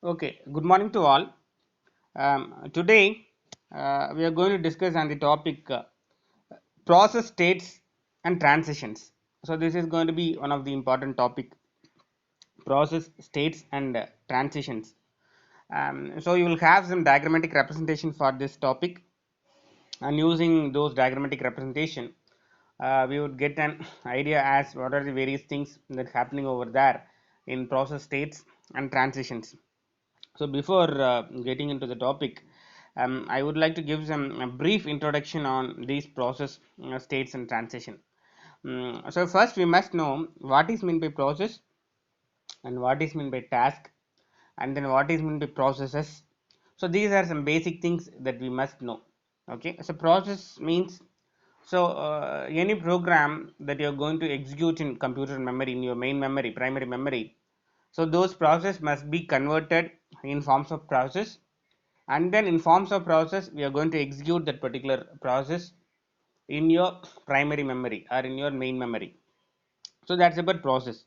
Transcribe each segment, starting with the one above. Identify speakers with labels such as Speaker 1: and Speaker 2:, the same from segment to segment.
Speaker 1: Okay, good morning to all. Today we are going to discuss on the topic process states and transitions. So this is going to be one of the important topic, process states and transitions. So you will have some diagrammatic representation for this topic, and using those diagrammatic representation, we would get an idea as what are the various things that happening over there in process states and transitions. So before getting into the topic, I would like to give some a brief introduction on these process states and transition. So first we must know what is meant by process and what is meant by task, and then what is meant by processes. So these are some basic things that we must know. Okay, so process means, so any program that you are going to execute in computer memory, in your main memory, primary memory, so those process must be converted in forms of process, and then in forms of process we are going to execute that particular process in your primary memory or in your main memory. So that's about process.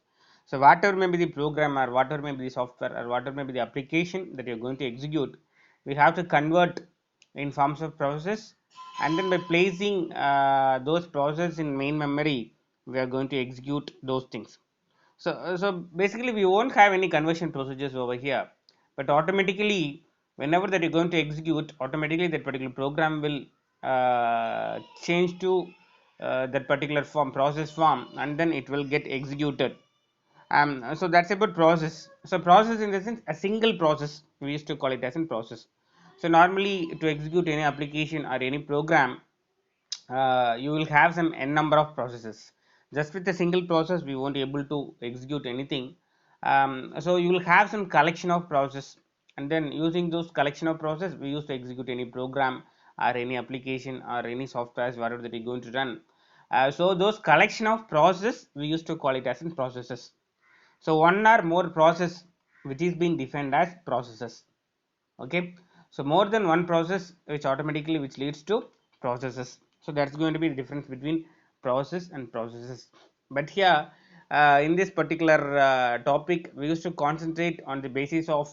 Speaker 1: So whatever may be the program or whatever may be the software or whatever may be the application that you're going to execute, we have to convert in forms of process, and then by placing those process in main memory, we are going to execute those things. So basically we won't have any conversion procedures over here, but automatically whenever that you're going to execute, automatically that particular program will change to that particular form, process form, and then it will get executed. So that's about process. So process in the sense a single process, we used to call it as in process. So normally to execute any application or any program, you will have some n number of processes. Just with a single process we won't able to execute anything. So you will have some collection of process, and then using those collection of process we used to execute any program or any application or any software whatever that you're going to run. So those collection of process we used to call it as in processes. So one or more process which is being defined as processes. Okay, so more than one process which automatically which leads to processes. So that's going to be the difference between process and processes. But here in this particular topic we used to concentrate on the basis of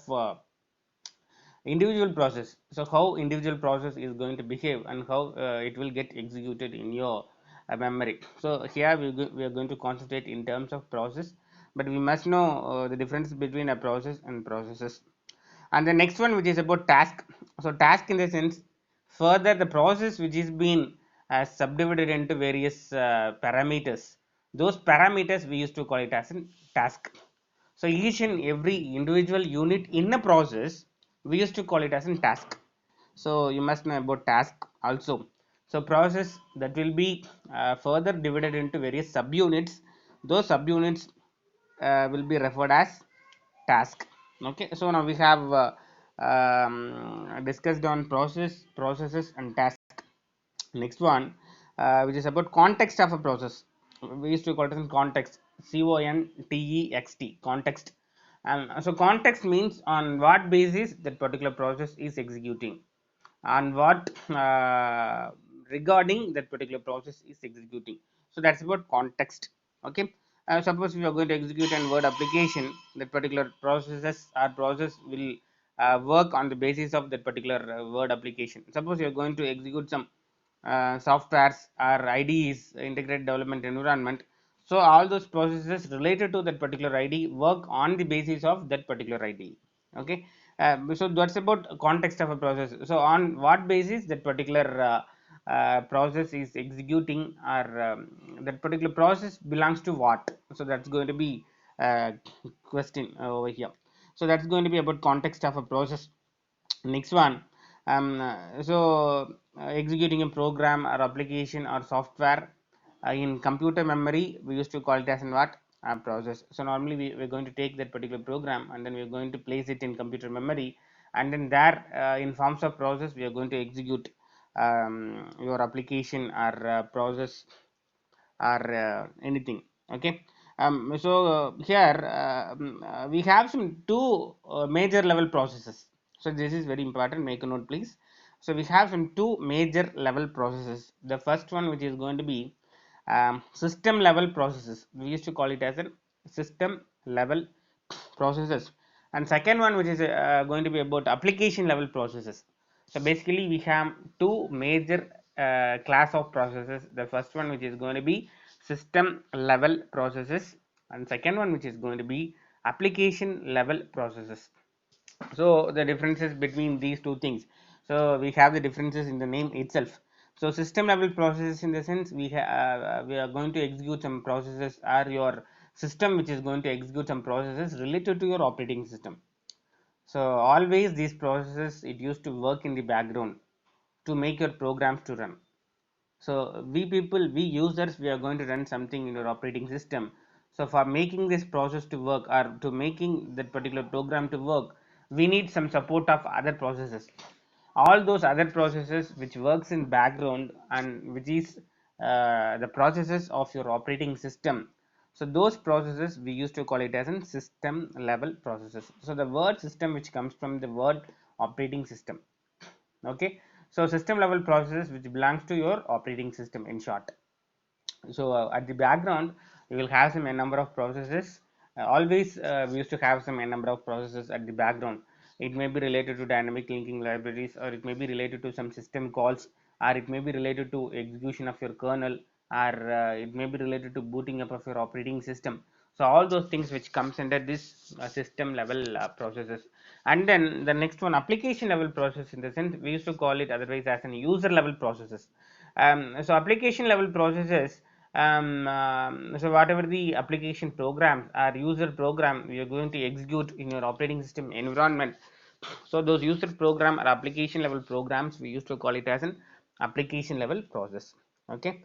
Speaker 1: individual process. So how individual process is going to behave and how it will get executed in your memory. So here we are going to concentrate in terms of process, but we must know the difference between a process and processes. And the next one which is about task. So task in the sense, further the process which is being subdivided into various parameters, those parameters we used to call it as a task. So each and every individual unit in a process we used to call it as a task. So you must know about task also. So process that will be further divided into various subunits. Those subunits will be referred as task. Okay, so now we have discussed on process, processes and task. Next one, which is about context of a process. We used to call it in context, context, context. And so context means on what basis that particular process is executing, and what regarding that particular process is executing. So that's about context. Okay, suppose we are going to execute an word application, that particular processes or process will work on the basis of that particular word application. Suppose you are going to execute some softwares or IDEs, integrated development environment. So all those processes related to that particular ID work on the basis of that particular ID. Okay, so that's about context of a process. So on what basis that particular process is executing, or that particular process belongs to what. So that's going to be question over here. So that's going to be about context of a process. Next one, executing a program or application or software in computer memory, we used to call it as in what, process. So normally we're going to take that particular program and then we're going to place it in computer memory, and then there in forms of process we are going to execute your application or process or anything. Okay, here we have some two major level processes. So this is very important, make a note please. So we have some two major level processes. The first one which is going to be system level processes, we used to call it as a system level processes. and second one, which is going to be about application level processes. So basically we have two major class of processes. The first one, which is going to be system level processes, and second one, which is going to be application level processes. So the differences between these two things, so we have the differences in the name itself. So system level processes, in the sense we are going to execute some processes, or your system which is going to execute some processes related to your operating system. So always these processes, it used to work in the background to make your programs to run. So we people, we users, we are going to run something in your operating system. So for making this process to work, or to making that particular program to work, we need some support of other processes. All those other processes which works in background, and which is the processes of your operating system. So those processes we used to call it as in system level processes. So the word system, which comes from the word operating system. Okay, so system level processes which belongs to your operating system, in short. So at the background you will have some n number of processes. Always we used to have some n number of processes at the background. It may be related to dynamic linking libraries, or it may be related to some system calls, or it may be related to execution of your kernel, or it may be related to booting up of your operating system. So all those things which comes under this system level processes. And then the next one, application level process, in the sense we used to call it otherwise as an user level processes. So application level processes, so whatever the application programs or user program you are going to execute in your operating system environment, so those user program or application level programs, we used to call it as an application level process. Okay.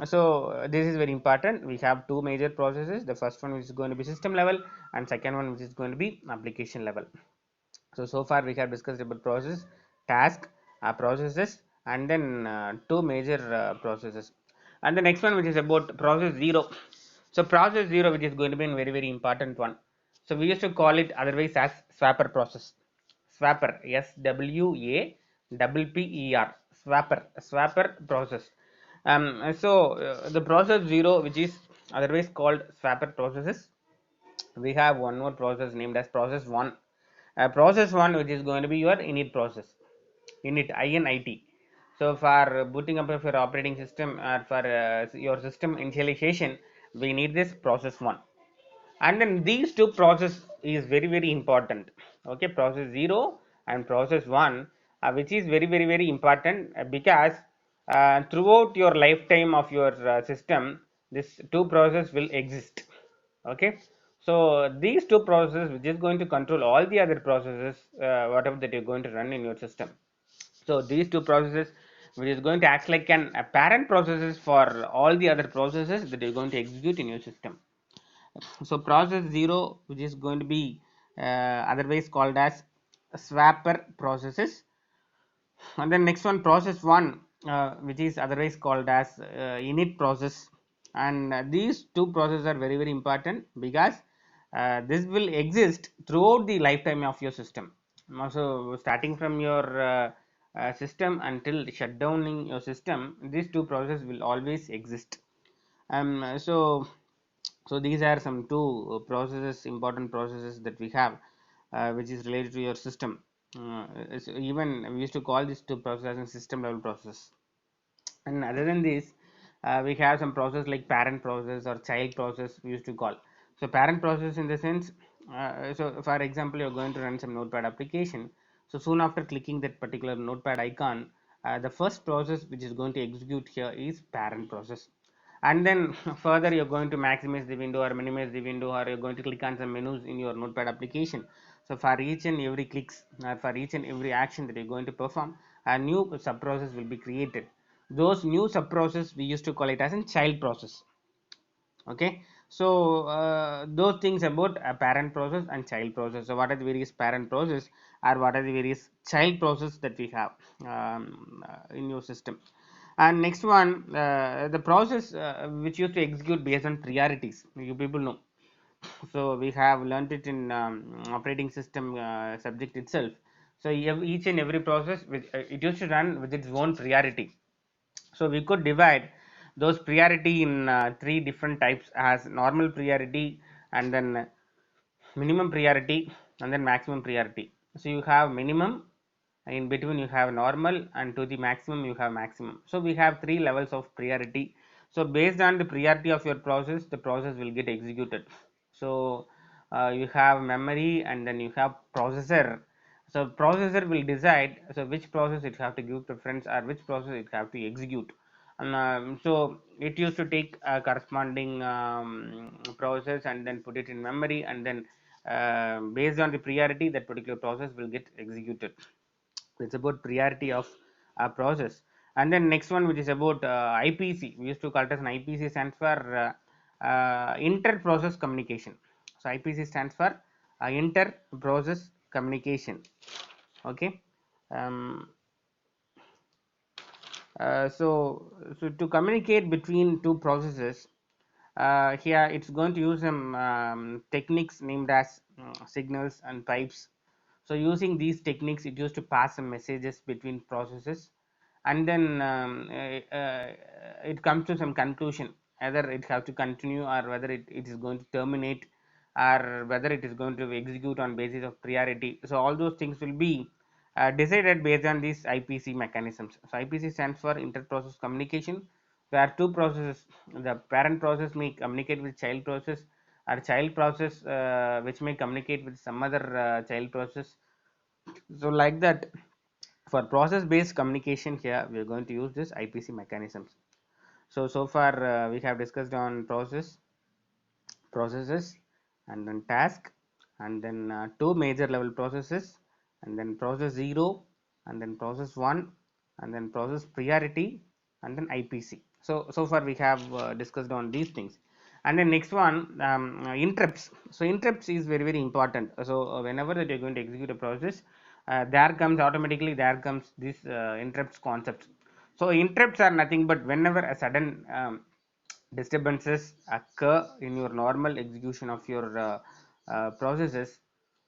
Speaker 1: So this is very important. We have two major processes. The first one, which is going to be system level, and second one, which is going to be application level. So far we have discussed about process, task, processes, and then two major processes. And the next one, which is about process zero. So process zero, which is going to be a very very important one. So we used to call it otherwise as swapper process. Swapper, SWAPPER, swapper process. The process zero, which is otherwise called swapper processes, we have one more process named as process 1. Process 1, which is going to be your init process, init. So for booting up of your operating system, or for your system initialization, we need this process 1. And then these two process is very very important. Okay, process 0 and process 1, which is very very very important, because throughout your lifetime of your system, this two process will exist. Okay, so these two processes, which is going to control all the other processes, whatever that you're going to run in your system. So these two processes, which is going to act like an a parent processes for all the other processes that you're going to execute in your system. So process 0, which is going to be otherwise called as swapper processes. And then next one, process 1, which is otherwise called as init process. And these two processes are very very important, because this will exist throughout the lifetime of your system. So starting from your system until shutdowning your system, these two processes will always exist. So these are some two processes, important processes that we have, which is related to your system. Even we used to call these two processes as system level process. And other than this, we have some process like parent process or child process, we used to call. So parent process, in the sense, so for example, you're going to run some notepad application. So soon after clicking that particular notepad icon, the first process which is going to execute here is parent process. And then further you're going to maximize the window or minimize the window, or you're going to click on some menus in your notepad application. So for each and every clicks, for each and every action that you're going to perform, a new sub process will be created. Those new sub process, we used to call it as a child process. Okay, so those things about a parent process and child process. So what are the various parent process, or what are the various child process that we have in your system. And next one, the process which used to execute based on priorities, you people know. So we have learned it in operating system subject itself. So each and every process, it used to run with its own priority. So we could divide those priority in three different types, as normal priority, and then minimum priority and then maximum priority. So you have minimum, in between you have normal, and to the maximum you have maximum. So we have three levels of priority. So based on the priority of your process, the process will get executed. So you have memory and then you have processor. So processor will decide so which process it have to give preference or which process it have to execute. And so it used to take a corresponding process and then put it in memory, and then based on the priority, that particular process will get executed. It's about priority of a process. And then next one, which is about IPC, we used to call it as an IPC, stands for inter process communication. So IPC stands for inter process communication. Okay. um, so to communicate between two processes, here it's going to use some techniques named as signals and pipes. So using these techniques, it used to pass some messages between processes, and then it comes to some conclusion, either it have to continue or whether it is going to terminate, or whether it is going to execute on basis of priority. So all those things will be decided based on these IPC mechanisms. So IPC stands for inter-process communication, where two processes, the parent process may communicate with child process, or child process which may communicate with some other child process. So like that, for process based communication, here we are going to use this IPC mechanisms. So far we have discussed on processes, and then task, and then two major level processes, and then process 0, and then process 1, and then process priority, and then IPC. So far we have discussed on these things. And then next one, interrupts. So interrupts is very very important. So whenever that you're going to execute a process, there comes this interrupts concept. So interrupts are nothing but whenever a sudden disturbances occur in your normal execution of your processes.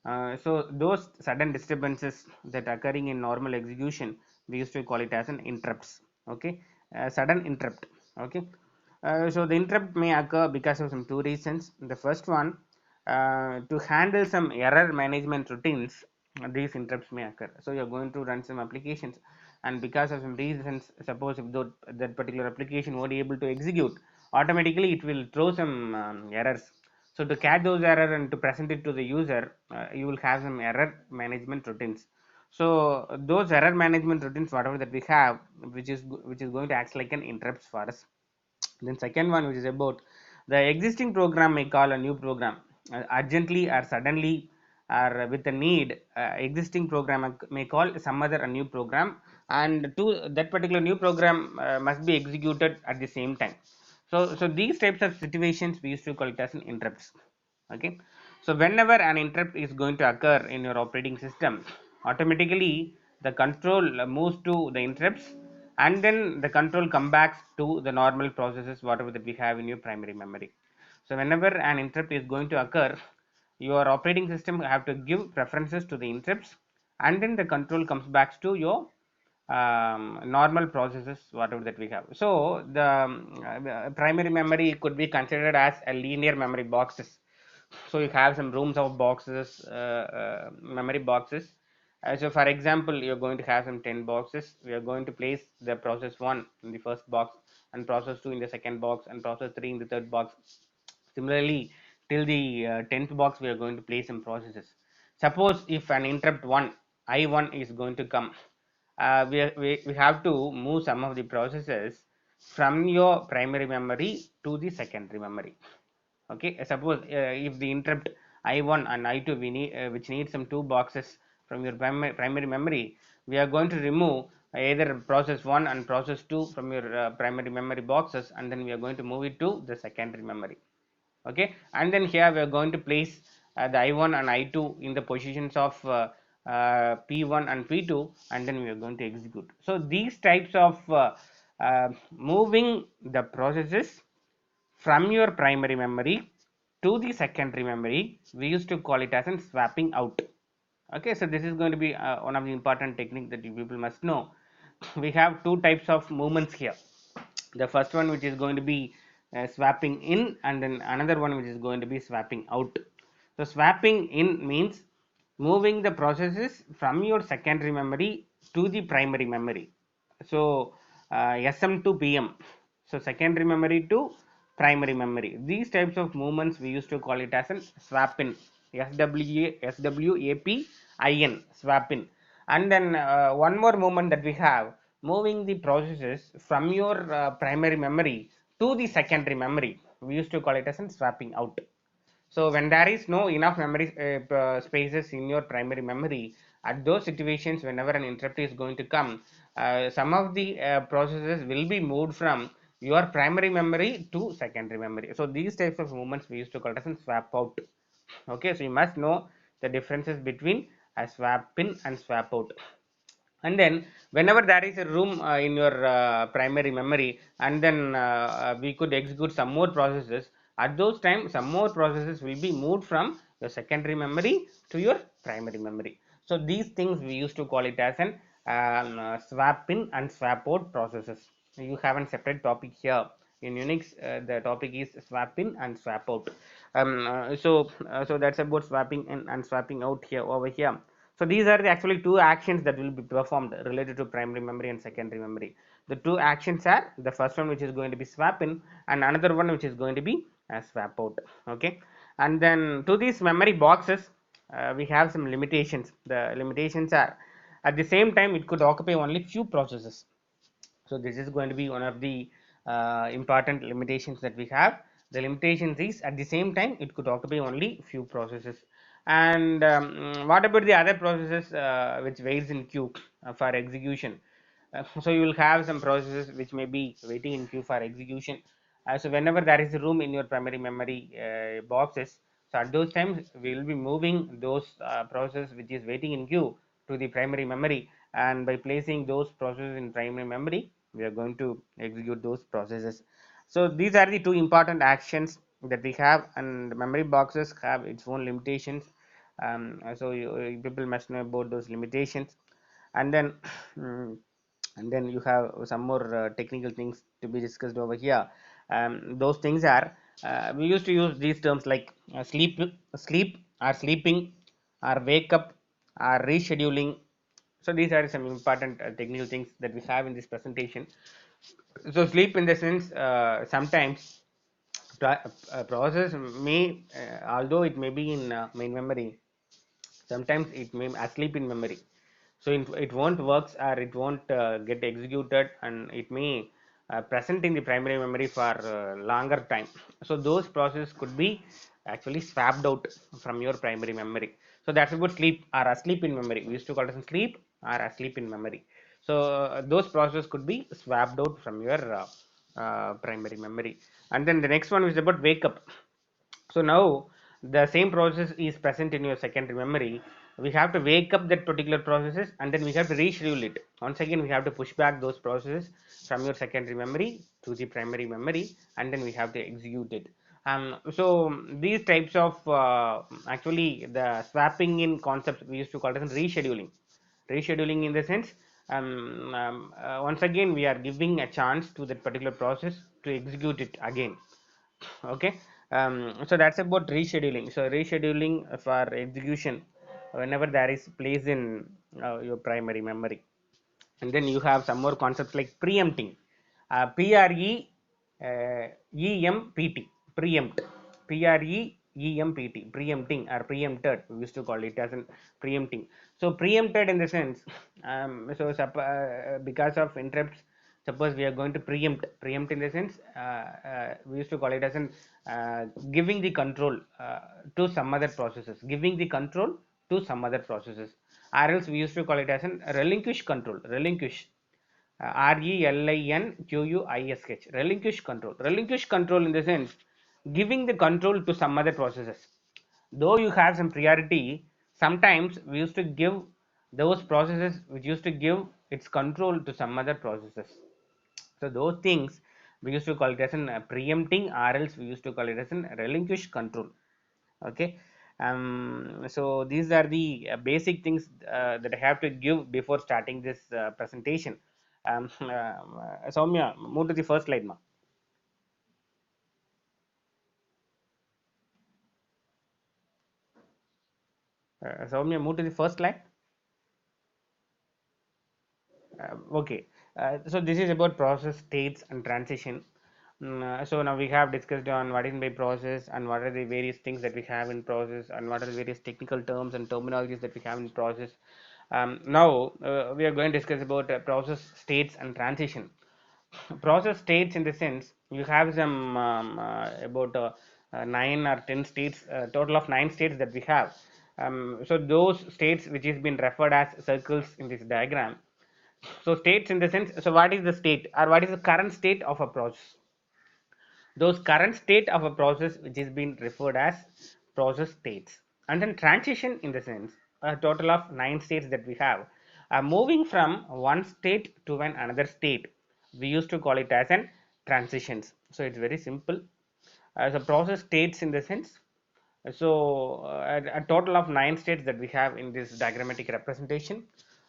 Speaker 1: So those sudden disturbances that occurring in normal execution, we used to call it as an interrupts. Okay. Sudden interrupt. Okay. So the interrupt may occur because of some two reasons. The first one, to handle some error management routines, these interrupts may occur. So you're going to run some applications, and because of some reasons, suppose if that particular application won't be able to execute, automatically it will throw some errors. So to catch those errors and to present it to the user, you will have some error management routines. So those error management routines, whatever that we have, which is going to act like an interrupts for us. Then second one, which is about the existing program may call a new program urgently or suddenly, or with a need. Existing program may call some other a new program, and to that particular new program must be executed at the same time. So these types of situations we used to call it as an interrupts. Okay. So whenever an interrupt is going to occur in your operating system, automatically the control moves to the interrupts, and then the control come back to the normal processes whatever that we have in your primary memory. So whenever an interrupt is going to occur, your operating system have to give preferences to the interrupts, and then the control comes back to your normal processes whatever that we have. So the primary memory could be considered as a linear memory boxes. So you have some rooms of boxes, memory boxes. So for example, you're going to have some 10 boxes. We are going to place the process 1 in the first box, and process 2 in the second box, and process 3 in the third box. Similarly, till the 10th box, we are going to place some processes. Suppose if an interrupt 1, I1 is going to come, we have to move some of the processes from your primary memory to the secondary memory. Okay. Suppose if the interrupt I1 and I2 we need which need some two boxes from your primary memory, we are going to remove either process 1 and process 2 from your primary memory boxes, and then we are going to move it to the secondary memory. Okay. And then here we are going to place the I1 and I2 in the positions of P1 and P2, and then we are going to execute. So these types of moving the processes from your primary memory to the secondary memory, we used to call it as in swapping out. Okay. So this is going to be one of the important techniques that you people must know. We have two types of movements here. The first one, which is going to be swapping in, and then another one which is going to be swapping out. So swapping in means moving the processes from your secondary memory to the primary memory. So SM to PM, so secondary memory to primary memory, these types of movements we used to call it as an swap in. SWAPIN, swap in. And then one more movement that we have, moving the processes from your primary memory to the secondary memory, we used to call it as an swapping out. So when there is no enough memory spaces in your primary memory, at those situations, whenever an interrupt is going to come, some of the processes will be moved from your primary memory to secondary memory. So these types of movements we used to call it as swap out. Okay, so you must know the differences between a swap in and swap out. And then whenever there is a room in your primary memory, and then we could execute some more processes, at those times some more processes will be moved from your secondary memory to your primary memory. So these things we used to call it as an swap in and swap out processes. You have a separate topic here in Unix. The topic is swap in and swap out. So that's about swapping in and swapping out here over here. So these are the actually two actions that will be performed related to primary memory and secondary memory. The two actions are the first one, which is going to be swap in, and another one which is going to be swap out. Okay, and then to these memory boxes, we have some limitations. The limitations are, at the same time it could occupy only few processes. So this is going to be one of the important limitations that we have. The limitations is, at the same time it could occupy only few processes. And what about the other processes which waits in queue for execution? So you will have some processes which may be waiting in queue for execution. So whenever there is a room in your primary memory boxes, so at those times we will be moving those processes which is waiting in queue to the primary memory, and by placing those processes in primary memory, we are going to execute those processes. So these are the two important actions that we have, and memory boxes have its own limitations. People must know about those limitations. And then and then you have some more technical things to be discussed over here. Those things are, we used to use these terms like sleep or sleeping or wake up or rescheduling. So these are some important technical things that we have in this presentation. So sleep in the sense, sometimes process may, although it may be in main memory, sometimes it may asleep in memory. So it won't works, or it won't get executed, and it may present in the primary memory for longer time. So those processes could be actually swapped out from your primary memory. So that's about sleep or asleep in memory. We used to call it as sleep or asleep in memory. So those processes could be swapped out from your primary memory. And then the next one is about wake up. So now the same process is present in your secondary memory. We have to wake up that particular processes, and then we have to reschedule it. Once again, we have to push back those processes from your secondary memory to the primary memory, and then we have to execute it. So these types of actually the swapping in concept we used to call it as rescheduling. Rescheduling in the sense, once again we are giving a chance to that particular process to execute it again. Okay, so that's about rescheduling. So rescheduling for execution whenever there is place in your primary memory. And then you have some more concepts like preempting, pre empt, preempt, preempting or preempted, we used to call it as an preempting. So preempted in the sense, because of interrupts, suppose we are going to preempt in the sense, we used to call it as an giving the control to some other processes, giving the control to some other processes, or else we used to call it as an relinquish control, relinquish, relinquish, relinquish control. Relinquish control in the sense, giving the control to some other processes. Though you have some priority, sometimes we used to give those processes which used to give its control to some other processes. So those things we used to call it as an preempting, or else we used to call it as an relinquish control. Okay, so these are the basic things that I have to give before starting this presentation. Soumya, move to the first slide, ma. Soumya, move to the first slide. Okay, so this is about process, states, and transition. So now we have discussed on what is by process and what are the various things that we have in process and what are the various technical terms and terminologies that we have in process. Now we are going to discuss about process, states, and transition. Process states in the sense you have some about 9 or 10 states, total of 9 states that we have. So those states which is been referred as circles in this diagram. So states in the sense, so what is the state or what is the current state of a process? Those current state of a process which is being referred as process states. And then transition in the sense, a total of 9 states that we have are moving from one state to another state. We used to call it as an transitions. So it's very simple. As a process states in the sense, so a total of 9 states that we have in this diagrammatic representation.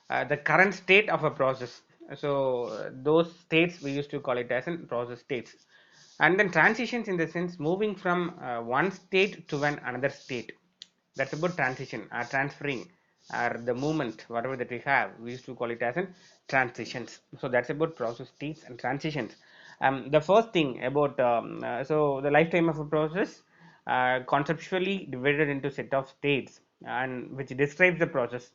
Speaker 1: The current state of a process. So those states we used to call it as in process states. And then transitions in the sense moving from one state to another state. That's about transition or transferring or the movement, whatever that we have. We used to call it as in transitions. So that's about process states and transitions. The first thing about so the lifetime of a process conceptually divided into set of states and which describes the process.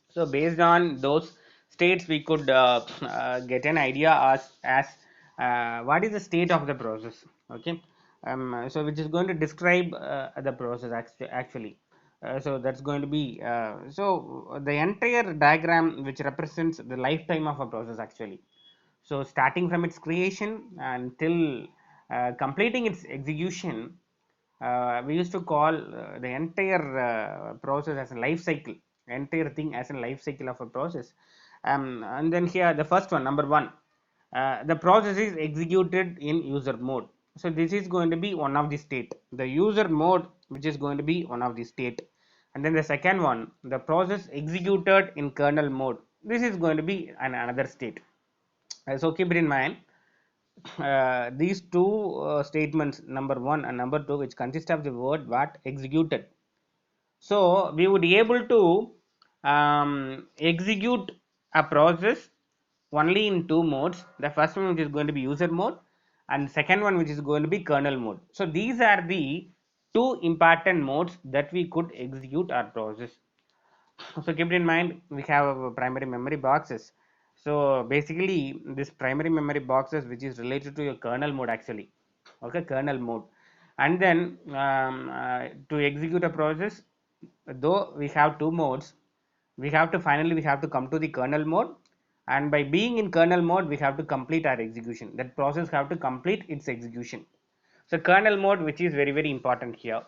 Speaker 1: So based on those states, we could get an idea as what is the state of the process. Okay, so which is going to describe the process actually. So that's going to be so the entire diagram which represents the lifetime of a process actually. So starting from its creation until completing its execution, we used to call the entire process as a life cycle, entire thing as a life cycle of a process. And then here the first one, number one, the process is executed in user mode. So this is going to be one of the state, the user mode, which is going to be one of the state. And then the second one, the process executed in kernel mode, this is going to be another state. So keep it in mind, these two statements, number one and number two, which consist of the word what executed. So we would be able to execute a process only in two modes. The first one which is going to be user mode and second one which is going to be kernel mode. So these are the two important modes that we could execute our process. So keep it in mind, we have primary memory boxes. So basically this primary memory boxes which is related to your kernel mode actually. Okay, kernel mode. And then to execute a process, though we have two modes, we have to finally we have to come to the kernel mode, and by being in kernel mode we have to complete our execution. That process have to complete its execution. So kernel mode, which is very important here,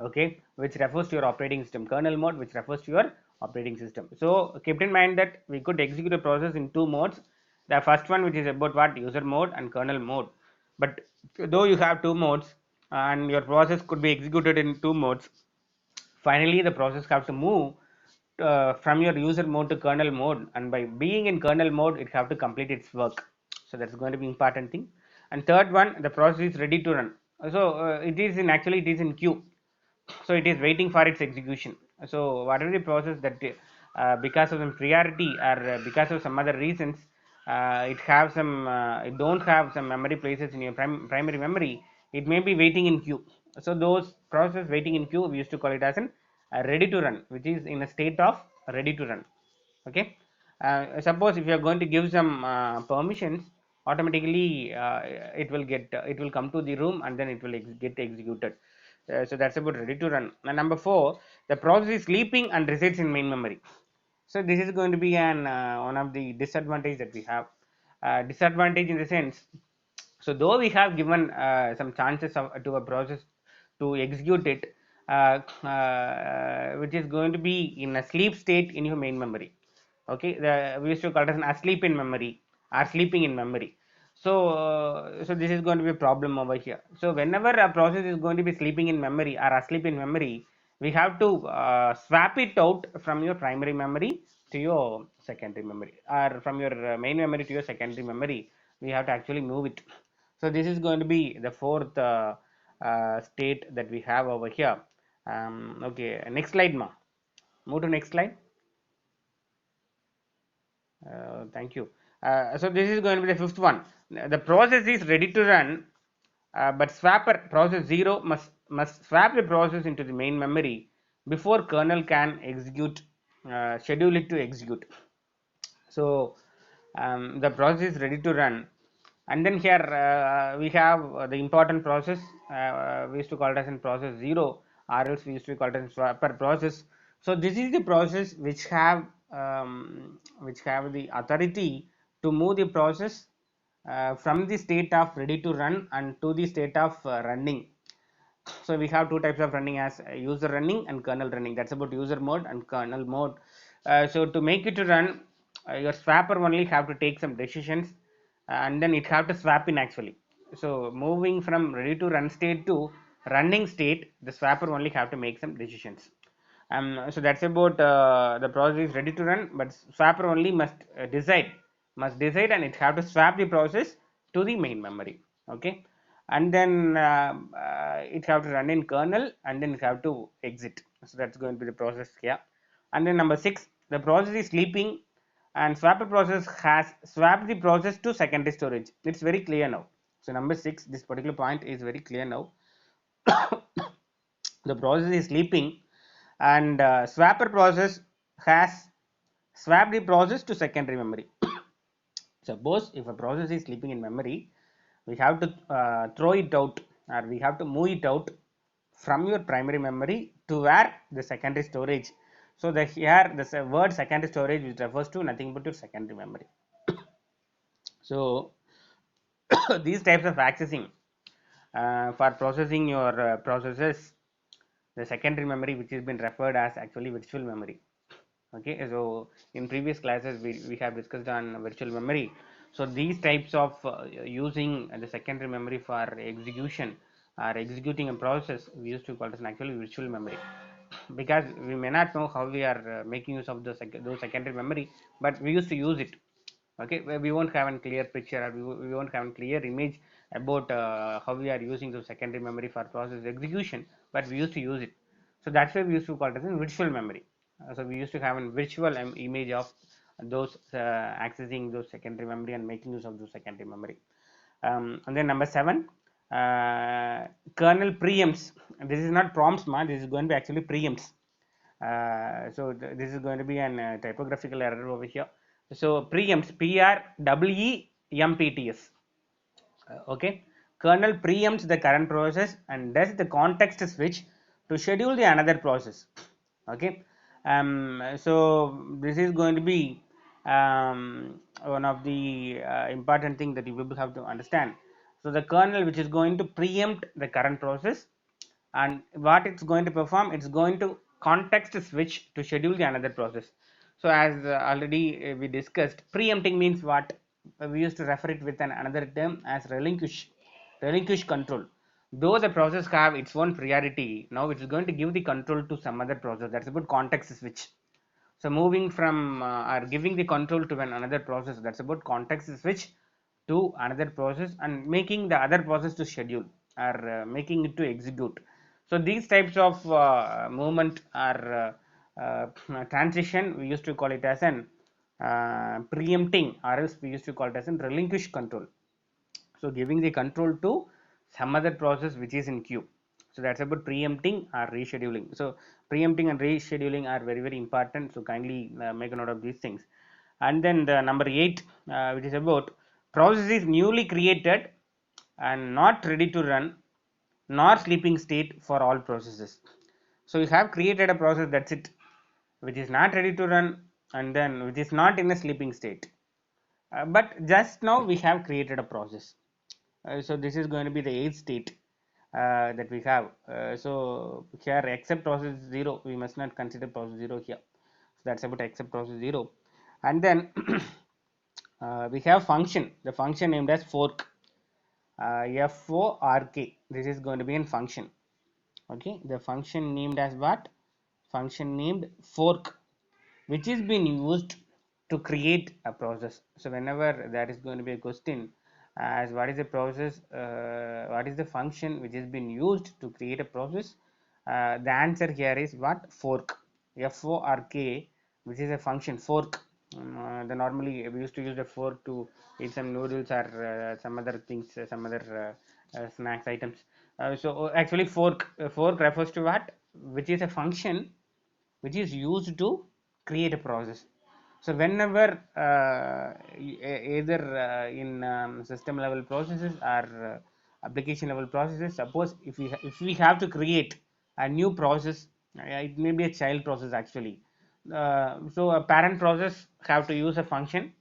Speaker 1: okay, which refers to your operating system. Kernel mode, which refers to your operating system. So keep in mind that we could execute a process in two modes. The first one which is about what user mode and kernel mode. But though you have two modes and your process could be executed in two modes, finally the process have to move from your user mode to kernel mode, and by being in kernel mode it have to complete its work. So that's going to be important thing. And third one, the process is ready to run. So it is in actually it is in queue, so it is waiting for its execution. So whatever the process that because of some priority or because of some other reasons, it have some it don't have some memory places in your primary memory, it may be waiting in queue. So those process waiting in queue, we used to call it as an ready to run, which is in a state of ready to run. Okay, suppose if you are going to give some permissions, automatically it will come to the room and then it will get executed. So that's about ready to run. And number four, the process is sleeping and resides in main memory. So this is going to be an one of the disadvantage that we have. Disadvantage in the sense, so though we have given some chances to a process to execute it, which is going to be in a sleep state in your main memory. Okay, we used to call it as an asleep in memory or sleeping in memory. So so this is going to be a problem over here. So whenever a process is going to be sleeping in memory or asleep in memory, we have to swap it out from your primary memory to your secondary memory, or from your main memory to your secondary memory. We have to actually move it. So this is going to be the fourth state that we have over here. Okay, next slide, ma. Move to next slide. Thank you. So this is going to be the fifth one. The process is ready to run, but swapper process 0 must swap the process into the main memory before kernel can execute, schedule it to execute. So the process is ready to run, and then here we have the important process. We used to call it as in process 0, or else we used to call it as swapper process. So this is the process which have the authority to move the process from the state of ready to run and to the state of running. So we have two types of running, as user running and kernel running. That's about user mode and kernel mode. So to make it to run, your swapper only have to take some decisions, and then it have to swap in actually. So moving from ready to run state to running state, the swapper only have to make some decisions. So that's about the process is ready to run, but swapper only must decide, and it have to swap the process to the main memory. Okay, and then it have to run in kernel, and then it have to exit. So that's going to be the process here. And then number 6, the process is sleeping, and swapper process has swapped the process to secondary storage. It's very clear now. So number 6, this particular point is very clear now. The process is sleeping, and swapper process has swapped the process to secondary memory. Suppose if a process is sleeping in memory, we have to throw it out, or we have to move it out from your primary memory to where the secondary storage. So the here the word secondary storage, which refers to nothing but your secondary memory. So these types of accessing for processing your processes, the secondary memory, which has been referred as actually virtual memory. Okay, so in previous classes we have discussed on virtual memory. So these types of using the secondary memory for execution or executing a process, we used to call it as actually virtual memory, because we may not know how we are making use of those secondary memory, but we used to use it. Okay, we won't have a clear picture, or we won't have a clear image about how we are using the secondary memory for process execution, but we used to use it. So that's why we used to call it as a virtual memory. So we used to have a virtual image of those accessing those secondary memory and making use of those secondary memory. And then number 7, kernel preempts. This is not prompts, ma, this is going to be actually preempts. So this is going to be an typographical error over here. So preempts, preempts. Okay, kernel preempts the current process and does the context switch to schedule the another process. Okay, so this is going to be one of the important thing that you will have to understand. So the kernel which is going to preempt the current process, and what it's going to perform, it's going to context switch to schedule the another process. So as already we discussed, preempting means what? We used to refer it with another term as relinquish control. Though the process have its own priority, now it's going to give the control to some other process. That's about context switch. So moving from or giving the control to another process, that's about context switch to another process, and making the other process to schedule, or making it to execute. So these types of movement or transition, we used to call it as an preempting, or else we used to call it as an relinquish control. So giving the control to some other process which is in queue. So that's about preempting or rescheduling. So preempting and rescheduling are very very important, so kindly make a note of these things. And then the number 8, which is about process is newly created and not ready to run nor sleeping state for all processes. So you have created a process, that's it, which is not ready to run, and then which is not in a sleeping state. But just now we have created a process. So this is going to be the 8th state that we have. So here except process 0, we must not consider process 0 here. So that's about except process 0. And then we have function, the function named as fork, fork. This is going to be in function. Okay, the function named as what? Function named fork, which is being used to create a process. So whenever there is going to be a question as what is the process, what is the function which has been used to create a process, the answer here is what? Fork. fork, which is a function fork. Normally we used to use the fork to eat some noodles or some other things, some other snacks items. Actually, fork refers to what? Which is a function which is used to create a process. So whenever either in system level processes or application level processes, suppose if we have to create a new process, it may be a child process actually. So a parent process have to use a function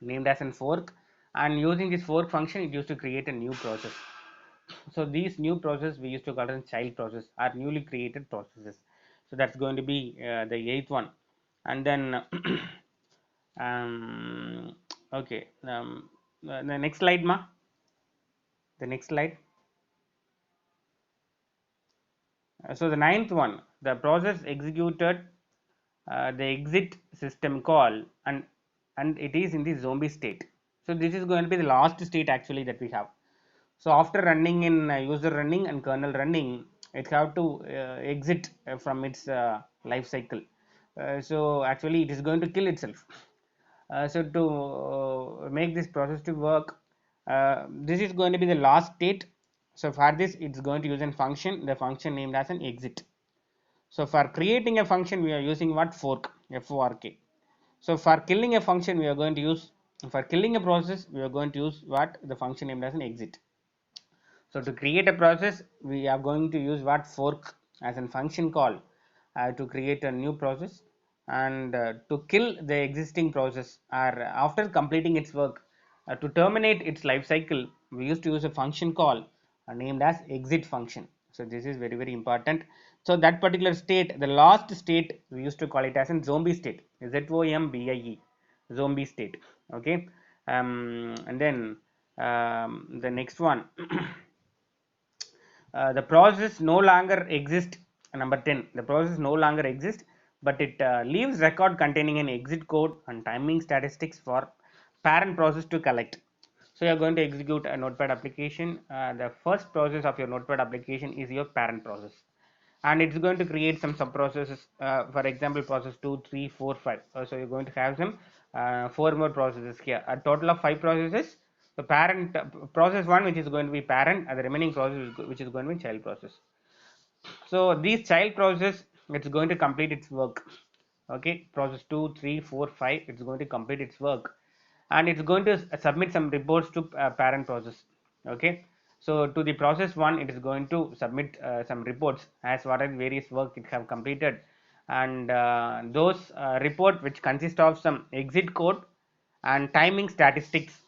Speaker 1: named as an fork, and using this fork function it used to create a new process. So these new process we used to call as child process, are newly created processes. So that's going to be the eighth one. And then um, okay, the next slide, ma. The next slide. So the ninth one, the process executed the exit system call, and it is in the zombie state. So this is going to be the last state actually that we have. So after running in user running and kernel running, it have to exit from its life cycle. So actually it is going to kill itself. So to make this process to work, this is going to be the last state. So for this it's going to use a function, the function named as an exit. So for creating a function we are using what? Fork, fork. So for killing a function we are going to use, for killing a process we are going to use what? The function named as an exit. So to create a process we are going to use what? Fork as a function call to create a new process, and to kill the existing process, or after completing its work, to terminate its life cycle, we used to use a function call named as exit function. So this is very very important. So that particular state, the last state, we used to call it as a zombie state, zombie, zombie state. Okay. And then the next one the process no longer exists. Number 10, the process no longer exists, but it leaves record containing an exit code and timing statistics for parent process to collect. So you are going to execute a notepad application. The first process of your notepad application is your parent process, and it's going to create some sub processes, for example process 2, 3, 4, 5. So you're going to have some 4 more processes here, a total of 5 processes. The parent process 1, which is going to be parent, and the remaining process which is going to be child process. So these child process, it's going to complete its work. Okay, process 2, 3, 4, 5, it's going to complete its work, and it's going to submit some reports to parent process. Okay, so to the process 1 it is going to submit some reports as what are various work it have completed, and those report which consist of some exit code and timing statistics.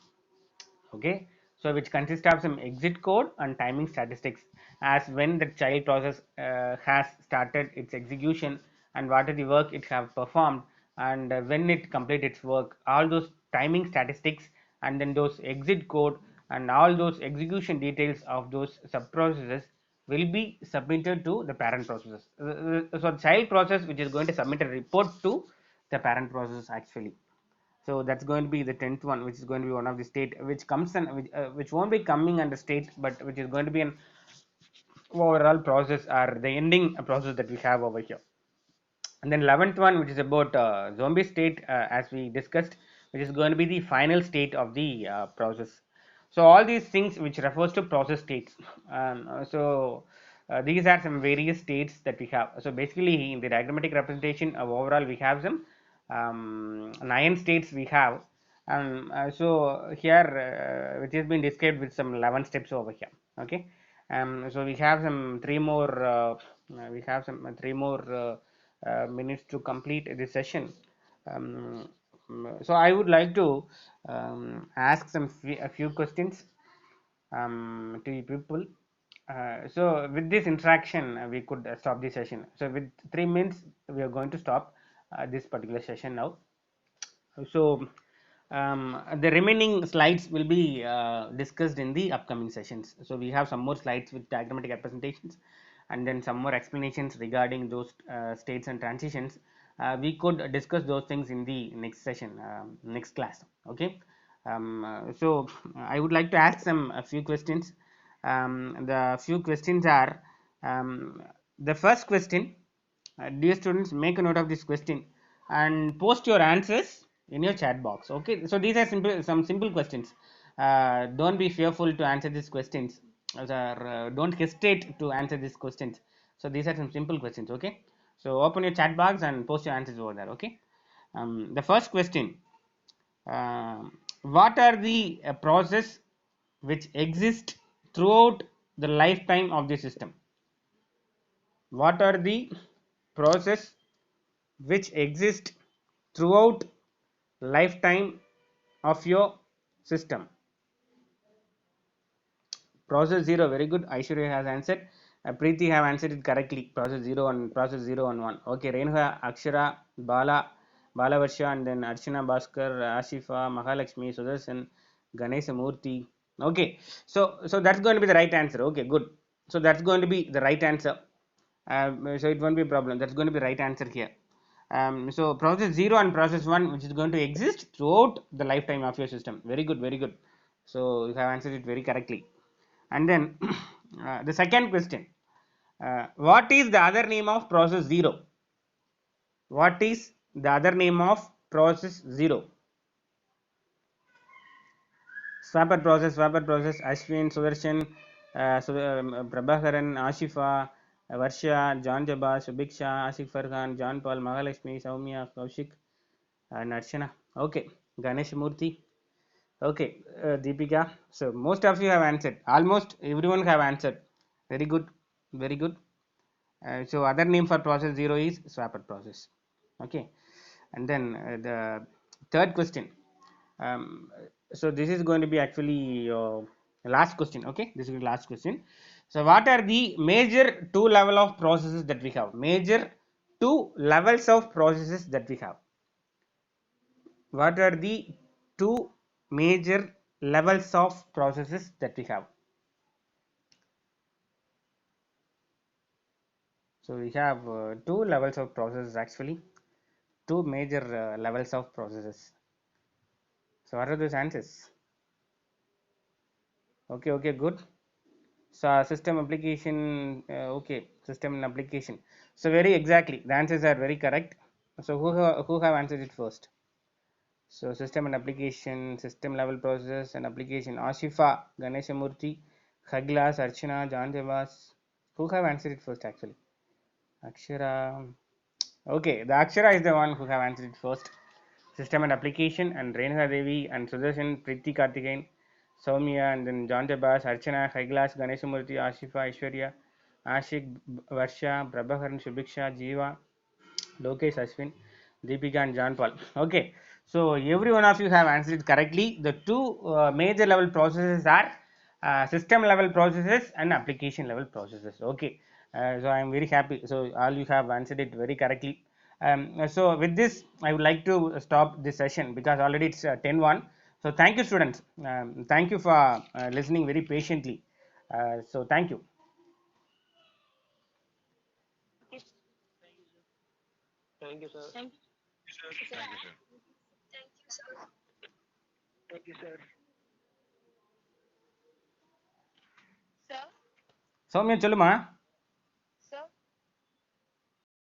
Speaker 1: Okay, so which consists of some exit code and timing statistics, as when the child process has started its execution, and what is the work it have performed, and when it complete its work, all those timing statistics, and then those exit code and all those execution details of those sub processes will be submitted to the parent processes. So child process which is going to submit a report to the parent process actually. So that's going to be the 10th one, which is going to be one of the state which comes in, which won't be coming under state, but which is going to be an overall process or the ending process that we have over here. And then 11th one, which is about zombie state, as we discussed, which is going to be the final state of the process. So all these things which refers to process states. These are some various states that we have. So basically in the diagrammatic representation of overall we have some 9 states we have. So here which has been described with some 11 steps over here. Okay. So we have some three more minutes to complete this session. Um, so I would like to ask a few questions to you people. So with this interaction, we could stop the session. So with 3 minutes, we are going to stop this particular session now. So the remaining slides will be discussed in the upcoming sessions. So we have some more slides with diagrammatic representations, and then some more explanations regarding those states and transitions. We could discuss those things in the next session, next class. Okay. So I would like to ask some a few questions. The few questions are, the first question: Dear students, make a note of this question and post your answers in your chat box. Okay, so these are some simple questions. Don't be fearful to answer these questions, don't hesitate to answer these questions. So these are some simple questions. Okay, so open your chat box and post your answers over there. Okay, the first question: what are the process which exist throughout the lifetime of the system? What are the process which exist throughout lifetime of your system? Process 0, very good. Aishwarya has answered. Preeti have answered it correctly. Process 0 and process 0 and 1. Okay, Renuka, Akshara, Balavarsha, and then Archana Bhaskar, Ashifa, Mahalakshmi, Sudarshan, Ganesha Murthy. Okay, so that's going to be the right answer. Okay, good. So that's going to be the right answer. So it won't be a problem. That's going to be the right answer here. So process 0 and process 1, which is going to exist throughout the lifetime of your system. Very good, very good. So you have answered it very correctly. And then the second question: what is the other name of process 0? What is the other name of process 0? Swapper process, Ashwin, Sudarshan, Prabhakaran, Ashifa, Varsha, John Jaba, Subiksha, Ashik Farhan, John Paul, Mahalakshmi, Saumya, Kaushik, and Archana. Okay, Ganesh Murthy. Okay, Deepika. So most of you have answered. Almost everyone have answered. Very good, very good. So other name for process 0 is swapper process. Okay, and then the third question. So this is going to be actually your last question. Okay, this is the last question. So what are the major two level of processes that we have? Major two levels of processes that we have. What are the two major levels of processes that we have? So we have two levels of processes, actually, two major levels of processes. So what are those answers? Okay, okay, good. So system application, okay, system and application. So very exactly, the answers are very correct. So who have answered it first? So system and application, system level process and application. Ashifa, Ganeshamurthy, Khaglas, Archana, John Devas. Who have answered it first actually? Akshara. Okay, the Akshara is the one who have answered it first. System and application, and Renuka Devi and Sudarshan, Priti Karthikeyan, Soumya, and then John Jabas, Archana, Haiglas, Ganeshamurthy, Ashifa, Aishwarya, Ashik, Varsha, Prabhakaran, Subiksha, Jiva, Lokesh, Ashwin, Deepika, and John Paul. Okay, so every one of you have answered it correctly. The two major level processes are system level processes and application level processes. Okay, so I am very happy. So all you have answered it very correctly. So with this, I would like to stop this session because already it's 10:01. So thank you, students. Thank you for listening very patiently. So thank you.
Speaker 2: Thank you, sir. Thank you, sir.
Speaker 1: Soumya சொல்லுமா.